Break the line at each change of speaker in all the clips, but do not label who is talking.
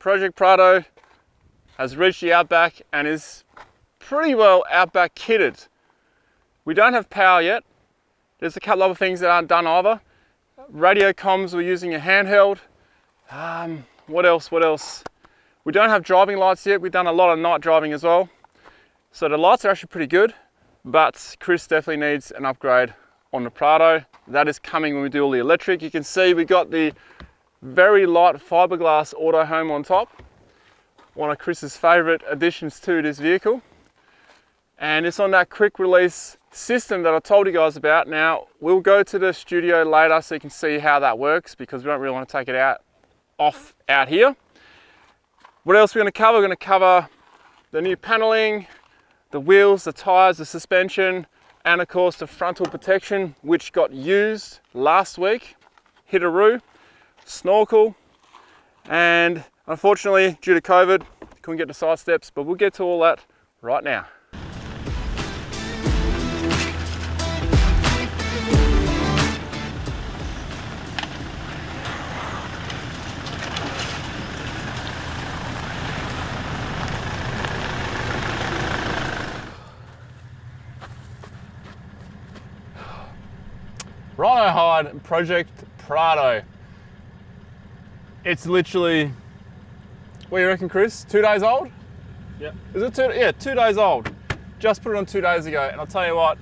Project Prado has reached the Outback and is pretty well Outback kitted. We don't have power yet. There's a couple other things that aren't done either. Radio comms, we're using a handheld. What else? We don't have driving lights yet. We've done a lot of night driving as well. So the lights are actually pretty good, but Chris definitely needs an upgrade on the Prado. That is coming when we do all the electric. You can see we got the very light fiberglass AUTOHOME on top. One of Chris's favorite additions to this vehicle. And it's on that quick release system that I told you guys about. Now, we'll go to the studio later so you can see how that works, because we don't really want to take it out here. What else we're going to cover? We're going to cover the new paneling, the wheels, the tires, the suspension, and of course the frontal protection, which got used last week. Hit-a-roo, snorkel, and unfortunately due to COVID couldn't get the side steps, but we'll get to all that right now. Rhino hide Project Prado. It's literally, what do you reckon, Chris? 2 days old?
Yep.
Is it 2? Yeah, 2 days old. Just put it on 2 days ago, and I'll tell you what,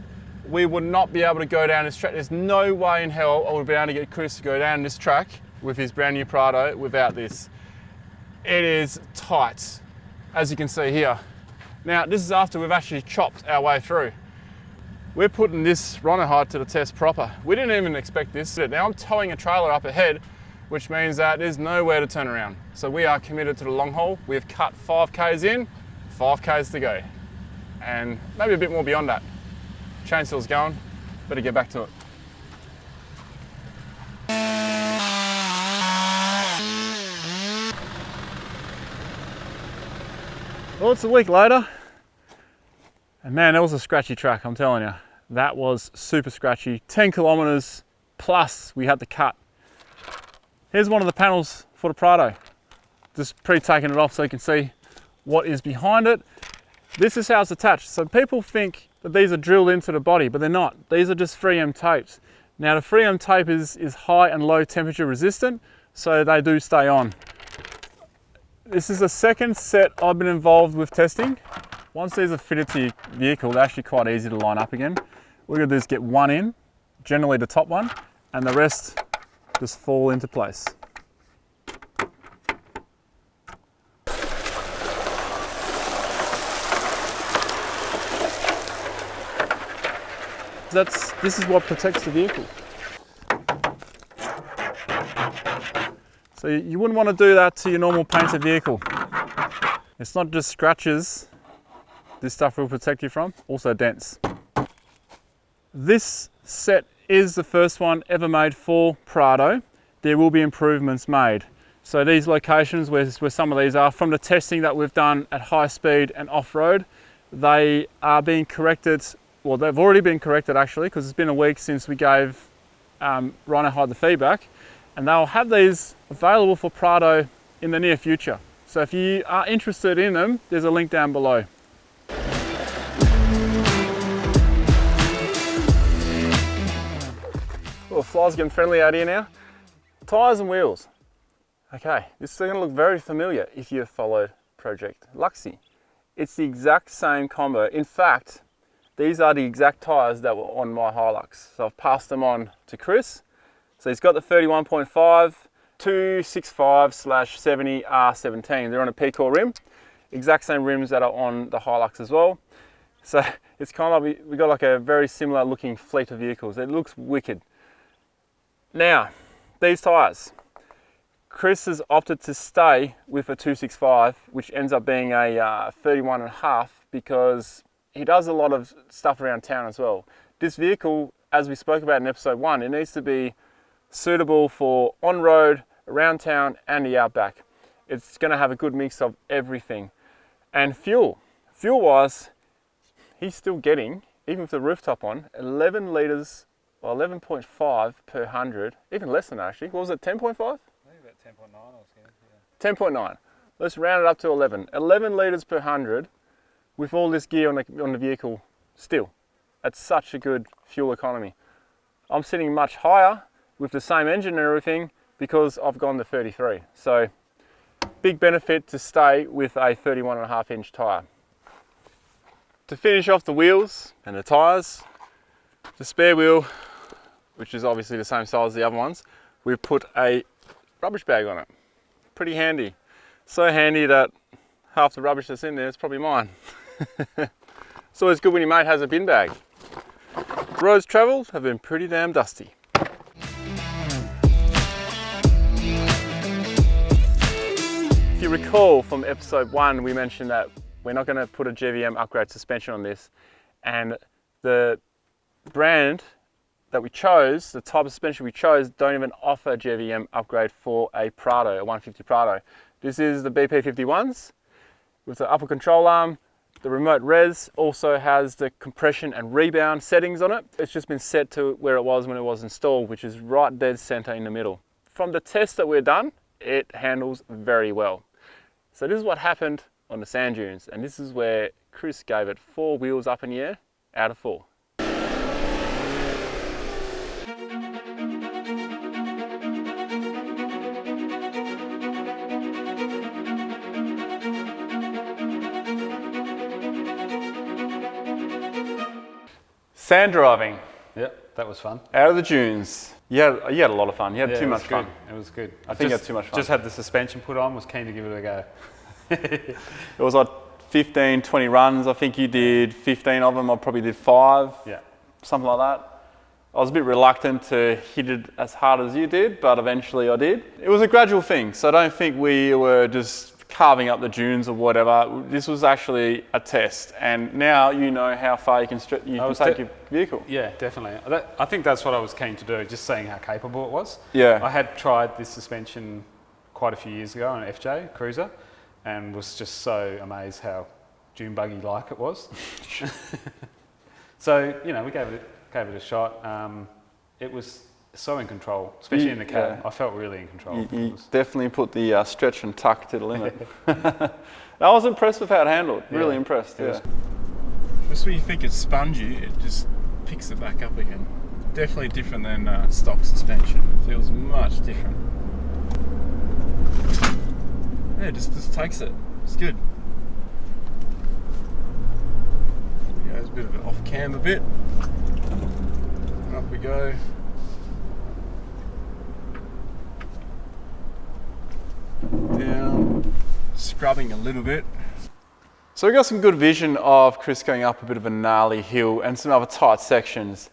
we would not be able to go down this track. There's no way in hell I would be able to get Chris to go down this track with his brand new Prado without this. It is tight, as you can see here. Now, this is after we've actually chopped our way through. We're putting this Rhino hide to the test proper. We didn't even expect this. Now I'm towing a trailer up ahead, which means that there's nowhere to turn around. So we are committed to the long haul. We've cut 5Ks in, 5Ks to go. And maybe a bit more beyond that. Chainsaw's going, better get back to it. Well, it's a week later. And man, that was a scratchy track, I'm telling you. That was super scratchy. 10 kilometers plus we had to cut. Here's one of the panels for the Prado. Just pre-taking it off so you can see what is behind it. This is how it's attached. So people think that these are drilled into the body, but they're not. These are just 3M tapes. Now the 3M tape is high and low temperature resistant, so they do stay on. This is the second set I've been involved with testing. Once these are fitted to your vehicle, they're actually quite easy to line up again. What we're going to do is get one in, generally the top one, and the rest just fall into place. This is what protects the vehicle. So you wouldn't want to do that to your normal painted vehicle. It's not just scratches this stuff will protect you from, also dents. This set is the first one ever made for Prado. There will be improvements made. So these locations where some of these are, from the testing that we've done at high speed and off-road, they are being corrected. Well, they've already been corrected actually, because it's been a week since we gave Rhino Hide the feedback, and they'll have these available for Prado in the near future. So if you are interested in them, there's a link down below. Well, flies getting friendly out here now. Tyres and wheels. Okay, this is going to look very familiar if you've followed Project Luxy. It's the exact same combo. In fact, these are the exact tyres that were on my Hilux. So I've passed them on to Chris. So he's got the 31.5 265/70 R17. They're on a P-Core rim. Exact same rims that are on the Hilux as well. So it's kind of like we got like a very similar looking fleet of vehicles. It looks wicked. Now, these tyres. Chris has opted to stay with a 265, which ends up being a 31.5, because he does a lot of stuff around town as well. This vehicle, as we spoke about in episode 1, it needs to be suitable for on-road, around town, and the outback. It's going to have a good mix of everything. And fuel-wise, he's still getting, even with the rooftop on, 11 litres, or 11.5 per 100, even less than that actually. What was it, 10.5?
10.9 I was getting, yeah.
10.9. Let's round it up to 11. 11 litres per 100 with all this gear on the vehicle still. That's such a good fuel economy. I'm sitting much higher with the same engine and everything because I've gone to 33. So big benefit to stay with a 31.5 inch tyre. To finish off the wheels and the tyres, the spare wheel, which is obviously the same size as the other ones, we've put a rubbish bag on it. Pretty handy. So handy that half the rubbish that's in there is probably mine. It's always good when your mate has a bin bag. Roads travelled have been pretty damn dusty. If you recall from episode 1, we mentioned that we're not going to put a GVM upgrade suspension on this, and the brand that we chose, the type of suspension we chose, don't even offer a GVM upgrade for a Prado, a 150 Prado. This is the BP51s with the upper control arm. The remote res also has the compression and rebound settings on it. It's just been set to where it was when it was installed, which is right dead center in the middle. From the tests that we've done, it handles very well. So this is what happened on the sand dunes, and this is where Chris gave it 4 wheels up in the air out of 4. Sand driving.
Yep, that was fun.
Out of the dunes. You had a lot of fun. You had too much fun.
It was good.
I think you had too much fun.
Just had the suspension put on, was keen to give it a go.
It was like 15, 20 runs. I think you did 15 of them. I probably did 5.
Yeah.
Something like that. I was a bit reluctant to hit it as hard as you did, but eventually I did. It was a gradual thing, so I don't think we were just carving up the dunes or whatever. This was actually a test, and now you know how far you can take your vehicle.
Yeah, definitely. I think that's what I was keen to do, just seeing how capable it was.
Yeah.
I had tried this suspension quite a few years ago on an FJ Cruiser, and was just so amazed how dune buggy-like it was. So, you know, we gave it a shot. It was so in control, especially in the cab. I felt really in control.
You definitely put the stretch and tuck to the limit. I was impressed with how it handled. Really impressed. Yeah. Just when you think it's spongy, it just picks it back up again. Definitely different than stock suspension. It feels much different. Yeah, just takes it. It's good. Yeah, there's a bit of an off cam a bit. Up we go. Down, scrubbing a little bit. So we got some good vision of Chris going up a bit of a gnarly hill and some other tight sections.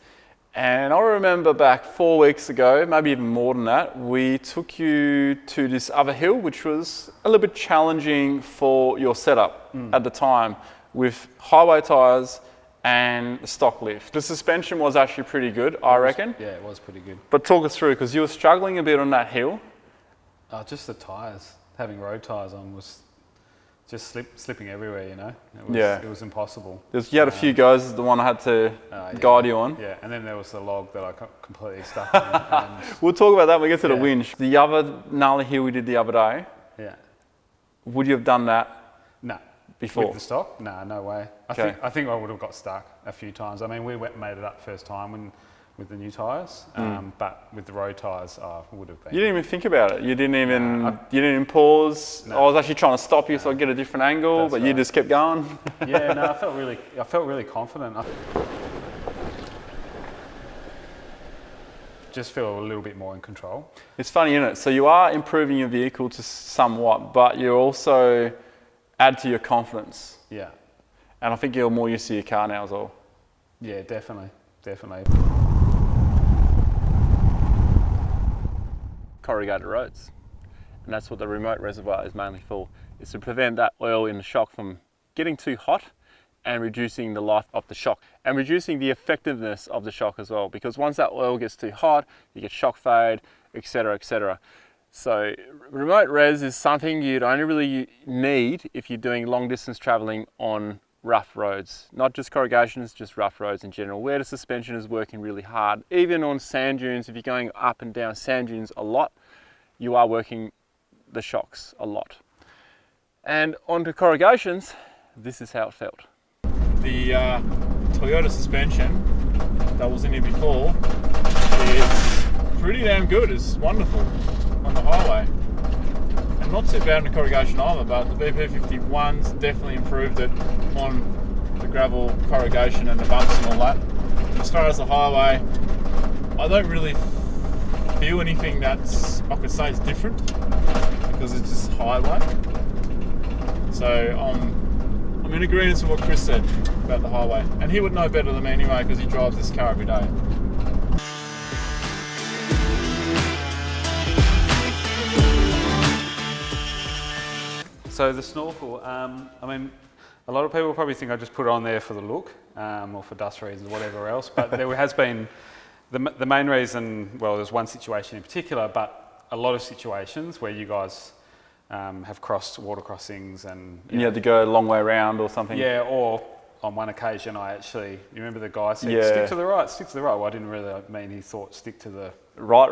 And I remember back 4 weeks ago, maybe even more than that, we took you to this other hill, which was a little bit challenging for your setup at the time, with highway tyres and the stock lift. The suspension was actually pretty good, I reckon.
Yeah, it was pretty good.
But talk us through, because you were struggling a bit on that hill.
Just the tyres. Having road tyres on was just slipping everywhere, you know. It was impossible.
You had a few goes, the one I had to guide you on.
Yeah, and then there was the log that I completely stuck in.
We'll talk about that when we get to the winch. The other gnarly hill we did the other day, would you have done that before?
With the stock? No way. I think I would have got stuck a few times. I mean, we made it up first time with the new tyres, but with the road tyres, I would have been. You didn't
even think about it. You didn't even pause. No. I was actually trying to stop you so I get a different angle, but you just kept going.
Yeah, no, I felt really confident. Just feel a little bit more in control.
It's funny, isn't it? So you are improving your vehicle to somewhat, but you also add to your confidence.
Yeah.
And I think you're more used to your car now as well.
Yeah, definitely.
Corrugated roads, and that's what the remote reservoir is mainly for, is to prevent that oil in the shock from getting too hot and reducing the life of the shock and reducing the effectiveness of the shock as well, because once that oil gets too hot you get shock fade, etc., etc. So remote res is something you'd only really need if you're doing long distance traveling on rough roads, not just corrugations, just rough roads in general, where the suspension is working really hard. Even on sand dunes, if you're going up and down sand dunes a lot, you are working the shocks a lot. And onto corrugations, this is how it felt. The Toyota suspension that was in here before is pretty damn good. It's wonderful on the highway. And not too bad in the corrugation either, but the BP51's definitely improved it on the gravel corrugation and the bumps and all that. As far as the highway, I don't really feel anything that's, I could say, is different because it's just highway. So I'm in agreement with what Chris said about the highway, and he would know better than me anyway because he drives this car every day.
So the snorkel, I mean, a lot of people probably think I just put it on there for the look or for dust reasons or whatever else, but there has been, the main reason, well, there's one situation in particular, but a lot of situations where you guys have crossed water crossings and
you had to go a long way around or something.
Yeah, or on one occasion I actually, you remember the guy said,
Yeah.
stick to the right, stick to the right. Well, I didn't really mean he thought stick to the
Right.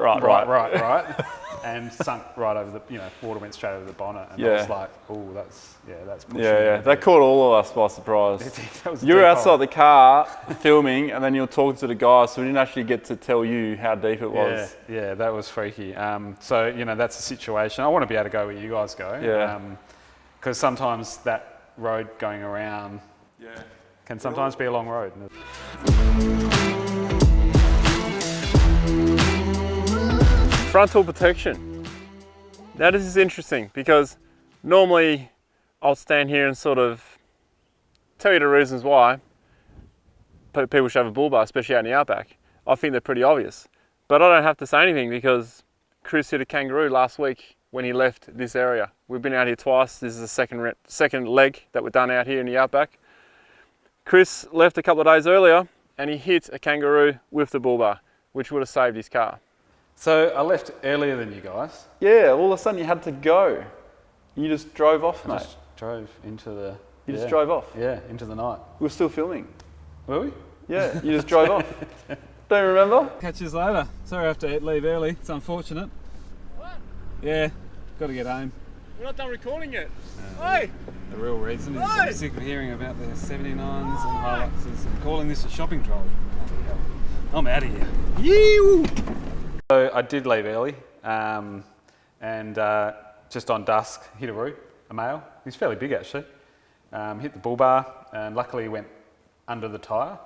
and sunk right over the, water went straight over the bonnet, and I
Yeah.
was like, oh, that's pushing
Yeah.
it.
That caught all of us by surprise.
That was a
You were
deep
outside
hole.
the car filming, and then you were talking to the guy, so we didn't actually get to tell you how deep it was.
Yeah, that was freaky. So, that's a situation. I want to be able to go where you guys go.
Yeah.
Because sometimes that road going around can sometimes be a long road.
Frontal protection. Now this is interesting because normally I'll stand here and sort of tell you the reasons why people should have a bull bar, especially out in the outback. I think they're pretty obvious. But I don't have to say anything because Chris hit a kangaroo last week when he left this area. We've been out here twice. This is the second leg that we've done out here in the outback. Chris left a couple of days earlier and he hit a kangaroo with the bull bar, which would have saved his car.
So I left earlier than you guys.
Yeah, all of a sudden you had to go. You just drove off, mate.
Just drove into the...
You just drove off.
Yeah, into the night.
We were still filming.
Were we?
Yeah, you just drove off. Don't you remember?
Catch you later. Sorry I have to leave early. It's unfortunate.
What?
Yeah, got to get home.
We're not done recording yet. Hey!
The real reason is I'm sick of hearing about the 79s and Hiluxes and calling this a shopping trolley. Bloody hell. I'm out of here. Yee-woo!
So I did leave early and just on dusk hit a male. He's fairly big actually. Hit the bull bar and luckily went under the tyre.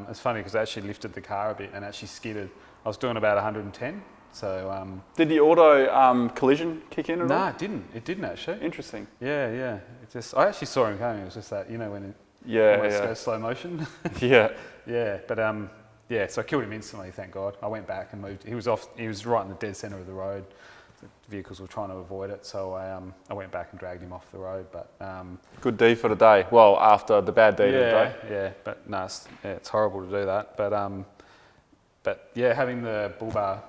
It's funny because I actually lifted the car a bit and actually skidded. I was doing about 110. So
did the auto collision kick in at all?
No, it didn't. It didn't actually.
Interesting.
Yeah. I actually saw him coming. It was just that, when it almost goes slow motion.
Yeah.
Yeah, but so I killed him instantly, thank God. I went back and moved. He was right in the dead centre of the road. The vehicles were trying to avoid it, so I went back and dragged him off the road. But
good deed for the day. Well, after the bad deed of the day.
Yeah, but no, it's horrible to do that. But yeah, having the bull bar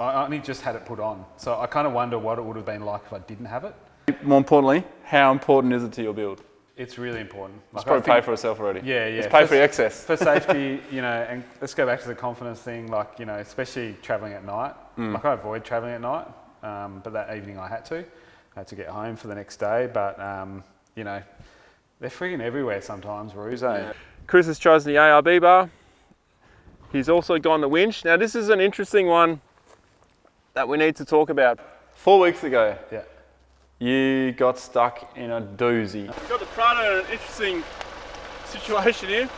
I only just had it put on, so I kind of wonder what it would have been like if I didn't have it.
More importantly, how important is it to your build?
It's really important.
It's probably paid for itself already.
Yeah.
It's paid for the excess.
For safety, and let's go back to the confidence thing, especially travelling at night. I avoid travelling at night, but that evening I had to get home for the next day, but they're freaking everywhere sometimes, Ruse.
Yeah. Chris has chosen the ARB bar. He's also gone the winch. Now this is an interesting one that we need to talk about. 4 weeks ago, you got stuck in a doozy. We've got the Prado in an interesting situation here.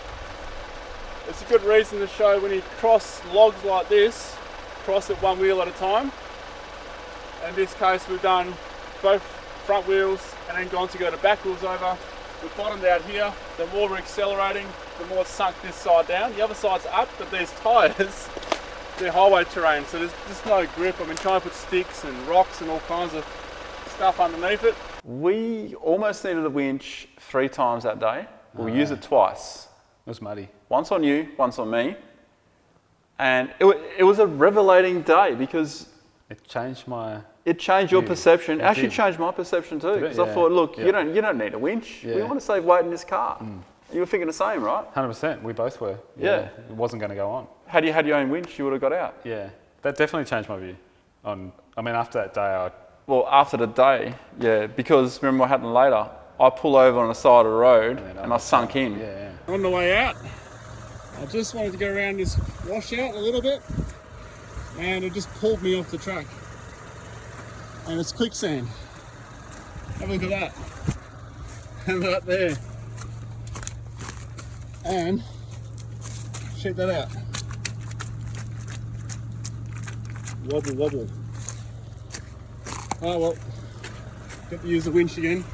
It's a good reason to show when you cross logs like this, cross it one wheel at a time. In this case we've done both front wheels and then gone to go the back wheels over. We've bottomed out here, the more we're accelerating, the more it's sunk this side down. The other side's up, but these tyres, they're highway terrain, so there's just no grip. I've been trying to put sticks and rocks and all kinds of stuff underneath it. We almost needed a winch 3 times that day. We'll use it twice.
It was muddy.
Once on you, once on me. And it was a revelating day because
it changed
your perception. Actually changed my perception too. Because I thought, look, you don't need a winch. We want to save weight in this car. You were thinking the same, right?
100%. We both were.
Yeah.
It wasn't going to go on.
Had you had your own winch, you would have got out.
Yeah. That definitely changed my view. After that day,
Well, after the day, yeah, because remember what happened later? I pull over on the side of the road and I sunk in.
Yeah.
On the way out, I just wanted to go around this washout a little bit, and it just pulled me off the track. And it's quicksand. Have a look at that. And that there. And check that out. Wobble, wobble. Oh well, got to use the winch again.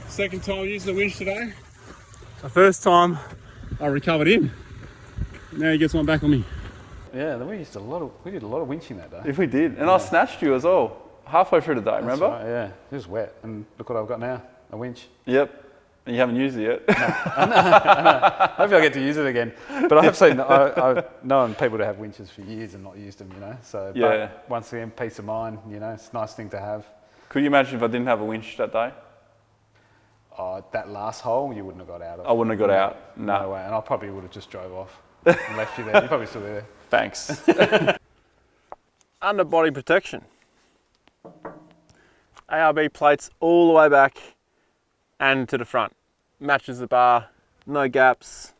Second time using the winch today. The first time I recovered him. Now he gets one back on me.
Yeah, we did a lot of winching that day.
If we did, and I snatched you as well halfway through the day. Remember?
Right, yeah, it was wet, and look what I've got now, a winch.
Yep. And you haven't used it yet.
I know. Hopefully I get to use it again. But I have seen, I've known people to have winches for years and not used them, you know. So,
yeah.
But once again, peace of mind, you know, it's a nice thing to have.
Could you imagine if I didn't have a winch that day?
Oh, that last hole you wouldn't have got out of.
I wouldn't have got out.
No way. And I probably would have just drove off and left you there. You're probably still there.
Thanks.
Underbody protection. ARB plates all the way back and to the front. Matches the bar, no gaps.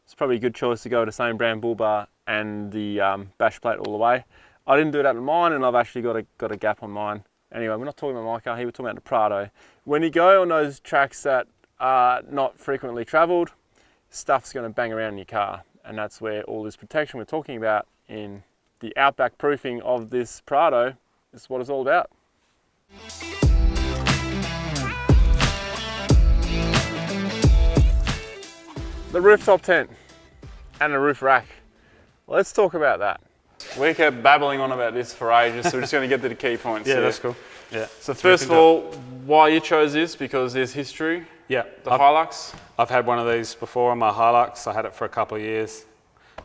It's probably a good choice to go with the same brand bull bar and the bash plate all the way. I didn't do that on mine, and I've actually got a gap on mine. Anyway, we're not talking about my car here, we're talking about the Prado. When you go on those tracks that are not frequently travelled, stuff's going to bang around in your car, and that's where all this protection we're talking about in the outback proofing of this Prado is what it's all about. The rooftop tent and the roof rack. Let's talk about that.
We kept babbling on about this for ages, so we're just going to get to the key points.
Yeah,
here.
that's cool. Yeah.
So first of all, why you chose this? Because there's history.
Yeah.
The Hilux.
I've had one of these before on my Hilux. I had it for a couple of years.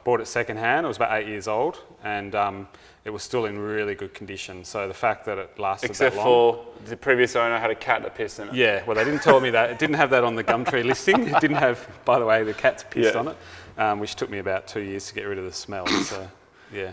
Bought it second hand. It was about 8 years old, and it was still in really good condition. So the fact that it lasted
Except
that long.
for the previous owner had a cat that pissed in it.
Yeah, well, they didn't tell me that. It didn't have that on the Gumtree listing. It didn't have, by the way, the cat's pissed on it, which took me about 2 years to get rid of the smell. So, yeah.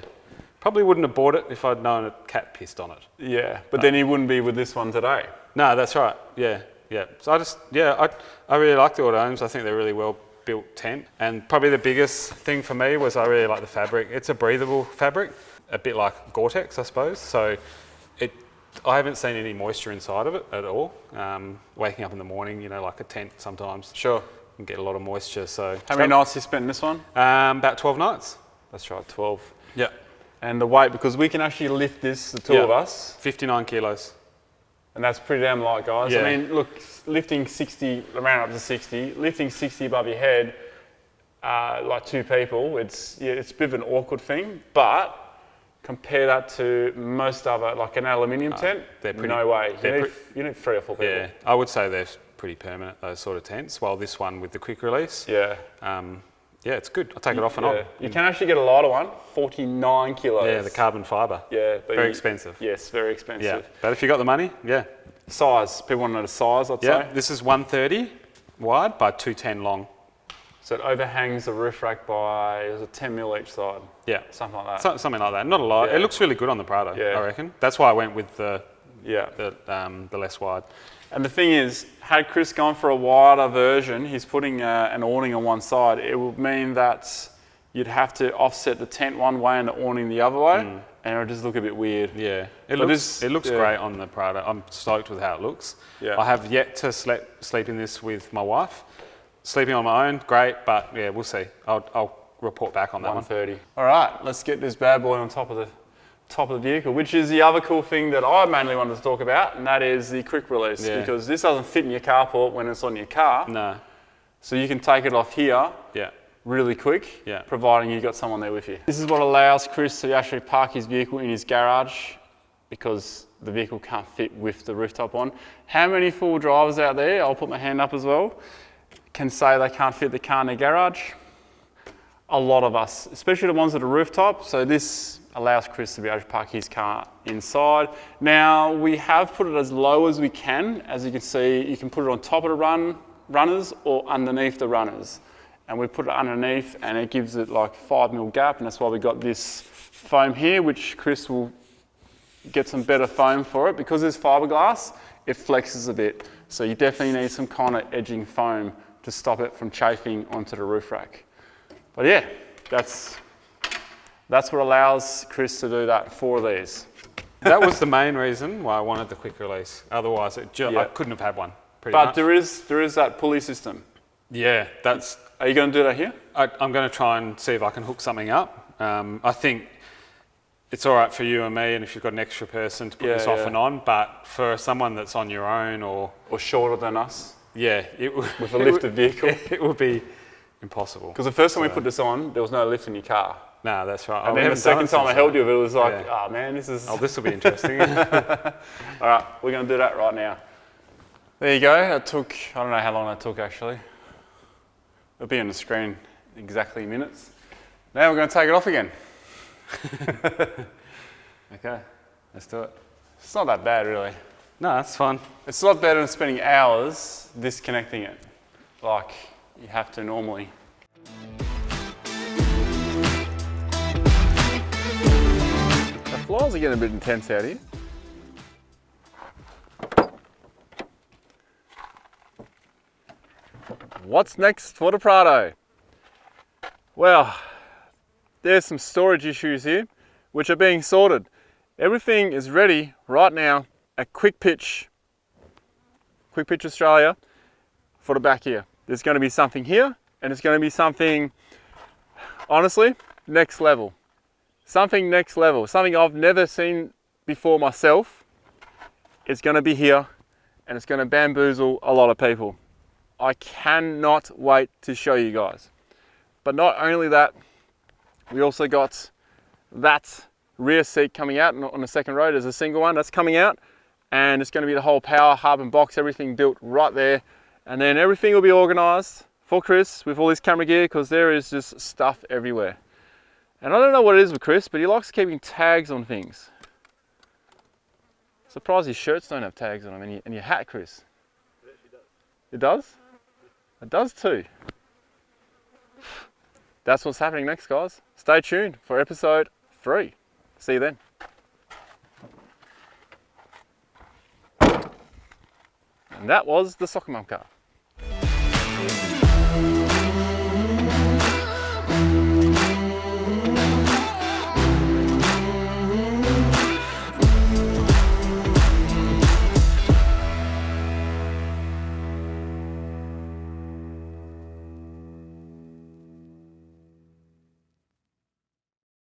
Probably wouldn't have bought it if I'd known a cat pissed on it.
Yeah, but then you wouldn't be with this one today.
No, that's right. Yeah, yeah. So I really like the AUTOHOMEs. I think they're really well built tent. And probably the biggest thing for me was I really like the fabric. It's a breathable fabric, a bit like Gore-Tex, I suppose. So I haven't seen any moisture inside of it at all. Waking up in the morning, you know, like a tent sometimes.
Sure.
You can get a lot of moisture. So
how many nights you spent in this one?
About 12 nights.
That's right, 12.
Yeah.
And the weight, because we can actually lift this, the two of us.
59 kilos.
And that's pretty damn light, guys.
Yeah.
I mean, look, lifting 60, around up to 60, lifting 60 above your head, like two people, it's a bit of an awkward thing, but compare that to most other, like an aluminium tent, no way. You need 3 or 4 people.
Yeah, I would say they're pretty permanent, those sort of tents, while this one with the quick release.
Yeah.
Yeah, it's good. I'll take it off and on.
You can actually get a lighter one, 49 kilos.
Yeah, the carbon fibre.
Yeah.
Very expensive.
Yes, very expensive.
Yeah, but if you got the money, yeah.
Size, people want to know the size, I'd say.
Yeah, this is 130 wide by 210 long.
So it overhangs the roof rack by, is it 10 mil each side?
Yeah.
Something like that.
Something like that. Not a lot.
Yeah.
It looks really good on the Prado,
Yeah.
I reckon. That's why I went with the less wide.
And the thing is, had Chris gone for a wider version, he's putting an awning on one side, it would mean that you'd have to offset the tent one way and the awning the other way, and it would just look a bit weird.
Yeah, it looks great on the Prado. I'm stoked with how it looks.
Yeah.
I have yet to sleep in this with my wife. Sleeping on my own, great, but yeah, we'll see. I'll report back on that
130. All right, let's get this bad boy on top of the vehicle, which is the other cool thing that I mainly wanted to talk about, and that is the quick release, because this doesn't fit in your carport when it's on your car.
No.
So you can take it off here really quick, providing you've got someone there with you. This is what allows Chris to actually park his vehicle in his garage, because the vehicle can't fit with the rooftop on. How many full drivers out there, I'll put my hand up as well, can say they can't fit the car in their garage? A lot of us, especially the ones that are rooftop. So this allows Chris to be able to park his car inside. Now, we have put it as low as we can. As you can see, you can put it on top of the runners or underneath the runners. And we put it underneath and it gives it like 5 mil gap, and that's why we got this foam here, which Chris will get some better foam for it. Because it's fiberglass, it flexes a bit. So you definitely need some kind of edging foam to stop it from chafing onto the roof rack. But yeah, that's what allows Chris to do that for these.
That was the main reason why I wanted the quick release. Otherwise,
Yeah.
I couldn't have had one.
But
much.
there is that pulley system.
Yeah, that's.
Are you going to do that here?
I'm going to try and see if I can hook something up. I think it's all right for you and me, and if you've got an extra person to put this off and on. But for someone that's on your own or
shorter than us,
yeah,
with a lifted vehicle,
it would be impossible.
Because the first time we put this on, there was no lift in your car.
No, that's right.
And then the second time I held you, it was like, oh man, this is...
Oh, this will be interesting.
All right, we're going to do that right now. There you go. That took, I don't know how long that took actually. It'll be on the screen exactly minutes. Now we're going to take it off again.
Okay, let's do it.
It's not that bad really.
No, that's fun.
It's a lot better than spending hours disconnecting it like you have to normally. The flies are getting a bit intense out here. What's next for the Prado? Well, there's some storage issues here which are being sorted. Everything is ready right now at Quick Pitch Australia for the back here. There's going to be something here and it's going to be something, honestly, next level. Something next level, something I've never seen before myself. It's going to be here and it's going to bamboozle a lot of people. I cannot wait to show you guys. But not only that, we also got that rear seat coming out on the second row. There's a single one that's coming out and it's going to be the whole power hub and box, everything built right there. And then everything will be organized for Chris with all his camera gear because there is just stuff everywhere. And I don't know what it is with Chris, but he likes keeping tags on things. Surprised his shirts don't have tags on them and your hat, Chris. It actually does. It does? It does too. That's what's happening next, guys. Stay tuned for episode 3. See you then. And that was the Soccer Mum car.